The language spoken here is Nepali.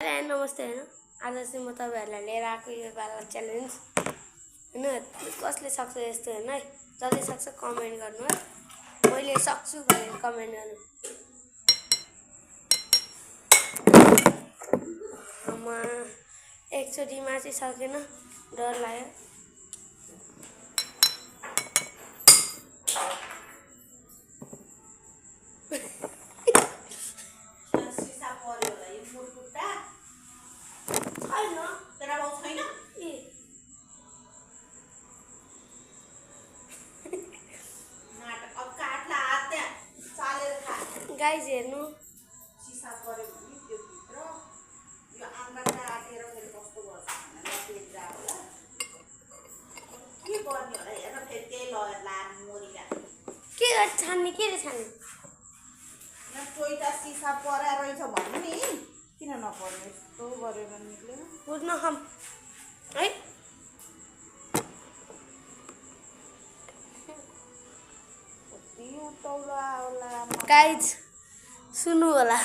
नमस्ते होइन आज चाहिँ म तपाईँहरूलाई लिएर आएको यो वाला च्यालेन्ज होइन कसले सक्छ यस्तो होइन है जसले सक्छ कमेन्ट गर्नु है मैले सक्छु भनेर कमेन्ट गर्नु म एकचोटिमा चाहिँ सकेन डर लाग्यो गाइज हेर्नु सिसा पर्यो भने त्यो भित्र यो आँगा काटेर फेरि कस्तो गर्छ भनेर देख्दा होला के गर्ने होला हेर फेरि त्यही लानु मोरिका के छान्ने के रे छान्ने यहाँ टोइटा सिसा परा रहेछ भन्नु नि किन नपर्ने यस्तो गरेर निक्ल्यो बुझ्न हम है गाइज सुन्नु होला